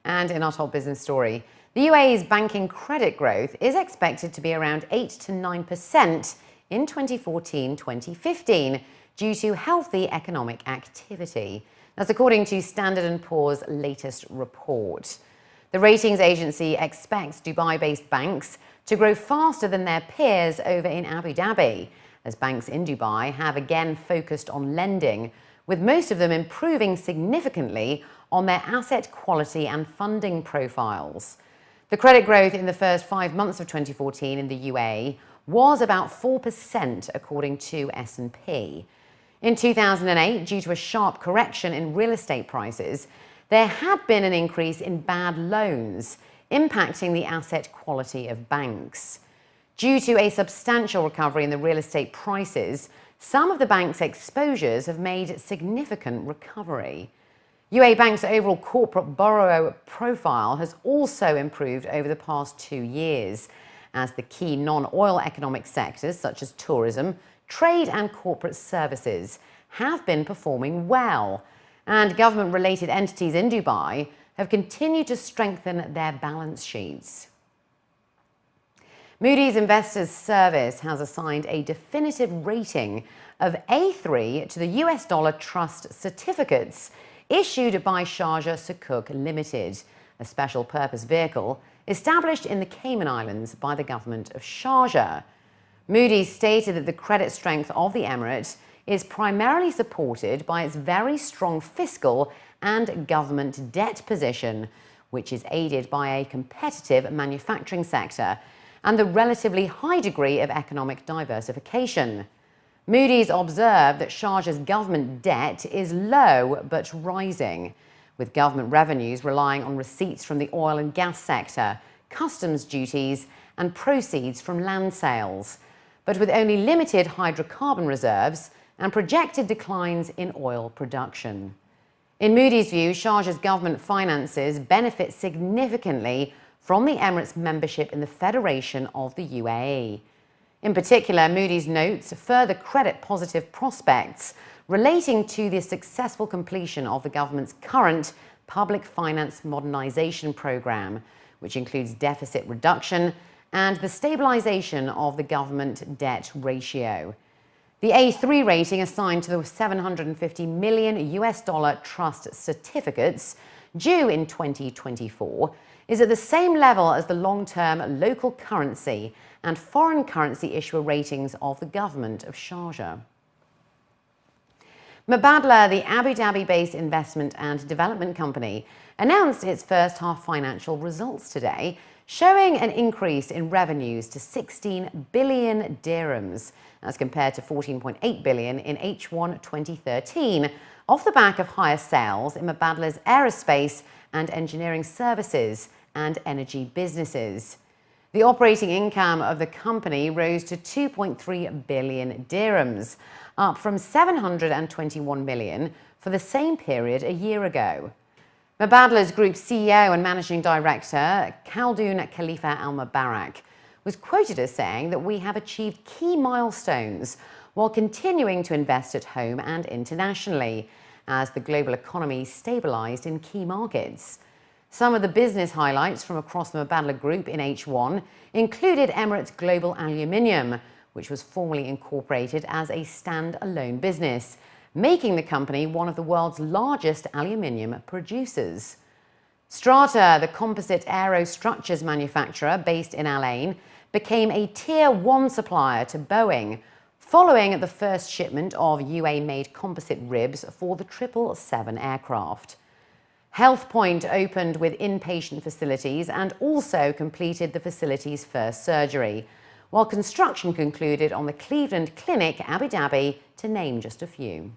And in our top business story, the UAE's banking credit growth is expected to be around 8 to 9% in 2014-2015 due to healthy economic activity. That's according to Standard & Poor's latest report. The ratings agency expects Dubai-based banks to grow faster than their peers over in Abu Dhabi, as banks in Dubai have again focused on lending, with most of them improving significantly on their asset quality and funding profiles. The credit growth in the first 5 months of 2014 in the UAE was about 4%, according to S&P. In 2008, due to a sharp correction in real estate prices, there had been an increase in bad loans, impacting the asset quality of banks. Due to a substantial recovery in the real estate prices, some of the bank's exposures have made significant recovery. UAE Bank's overall corporate borrower profile has also improved over the past 2 years, as the key non-oil economic sectors such as tourism, trade and corporate services have been performing well, and government-related entities in Dubai have continued to strengthen their balance sheets. Moody's Investors Service has assigned a definitive rating of A3 to the US dollar trust certificates issued by Sharjah Sukuk Limited, a special purpose vehicle established in the Cayman Islands by the government of Sharjah. Moody's stated that the credit strength of the Emirate is primarily supported by its very strong fiscal and government debt position, which is aided by a competitive manufacturing sector and the relatively high degree of economic diversification. Moody's observed that Sharjah's government debt is low but rising, with government revenues relying on receipts from the oil and gas sector, customs duties and proceeds from land sales, but with only limited hydrocarbon reserves and projected declines in oil production. In Moody's view, Sharjah's government finances benefit significantly from the Emirates' membership in the Federation of the UAE. In particular, Moody's notes further credit positive prospects relating to the successful completion of the government's current public finance modernisation programme, which includes deficit reduction and the stabilisation of the government debt ratio. The A3 rating assigned to the $750 million US dollar trust certificates due in 2024 is at the same level as the long-term local currency and foreign currency issuer ratings of the government of Sharjah. Mubadala, the Abu Dhabi-based investment and development company, announced its first half financial results today, showing an increase in revenues to 16 billion dirhams, as compared to 14.8 billion in H1 2013, off the back of higher sales in Mubadala's aerospace and engineering services and energy businesses. The operating income of the company rose to 2.3 billion dirhams, up from 721 million for the same period a year ago. Mubadala's group CEO and managing director, Khaldoon Khalifa Al Mubarak, was quoted as saying that we have achieved key milestones while continuing to invest at home and internationally, as the global economy stabilised in key markets. Some of the business highlights from across the Mubadala Group in H1 included Emirates Global Aluminium, which was formally incorporated as a stand-alone business, making the company one of the world's largest aluminium producers. Strata, the composite aerostructures manufacturer based in Al Ain, became a Tier 1 supplier to Boeing, following the first shipment of UAE-made composite ribs for the 777 aircraft. HealthPoint opened with inpatient facilities and also completed the facility's first surgery, while construction concluded on the Cleveland Clinic, Abu Dhabi, to name just a few.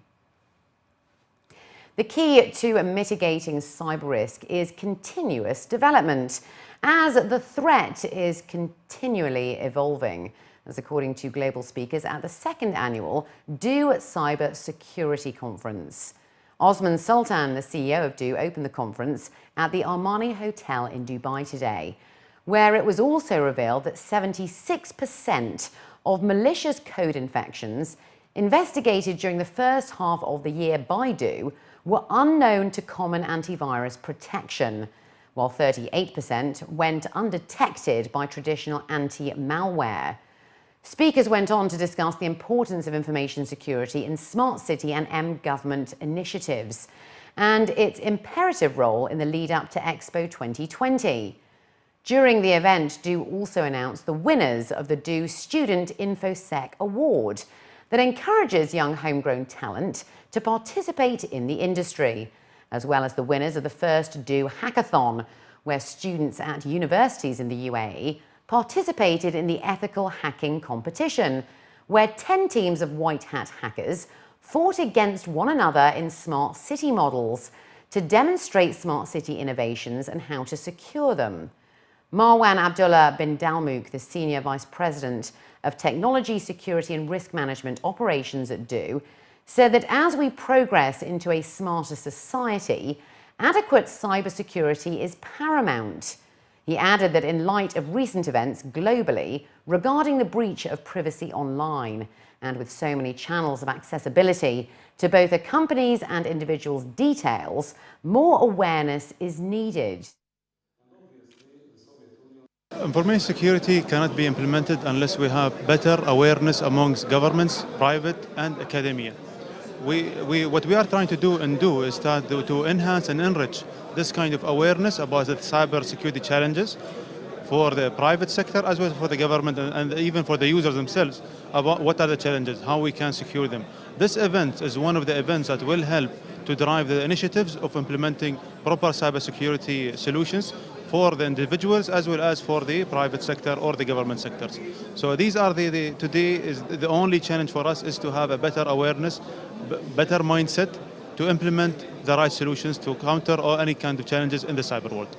The key to mitigating cyber risk is continuous development, as the threat is continually evolving, as according to global speakers at the second annual DO Cyber Security Conference. Osman Sultan, the CEO of DO, opened the conference at the Armani Hotel in Dubai today, where it was also revealed that 76% of malicious code infections investigated during the first half of the year by DO were unknown to common antivirus protection, while 38% went undetected by traditional anti-malware. Speakers went on to discuss the importance of information security in smart city and government initiatives and its imperative role in the lead-up to Expo 2020. During the event, DO also announced the winners of the DO Student InfoSec Award that encourages young homegrown talent to participate in the industry, as well as the winners of the first DO Hackathon, where students at universities in the UAE participated in the ethical hacking competition, where 10 teams of white hat hackers fought against one another in smart city models to demonstrate smart city innovations and how to secure them. Marwan Abdullah bin Dalmouk, the Senior Vice President of Technology, Security and Risk Management Operations at DO, said that as we progress into a smarter society, adequate cybersecurity is paramount. He added that in light of recent events globally regarding the breach of privacy online, and with so many channels of accessibility to both a company's and individuals' details, more awareness is needed. Information security cannot be implemented unless we have better awareness amongst governments, private and academia. What we are trying to do is start to enhance and enrich this kind of awareness about the cyber security challenges for the private sector as well as for the government and even for the users themselves about what are the challenges, how we can secure them. This event is one of the events that will help to drive the initiatives of implementing proper cybersecurity solutions for the individuals as well as for the private sector or the government sectors. So these are today is the only challenge for us is to have a better awareness, better mindset to implement the right solutions to counter any kind of challenges in the cyber world.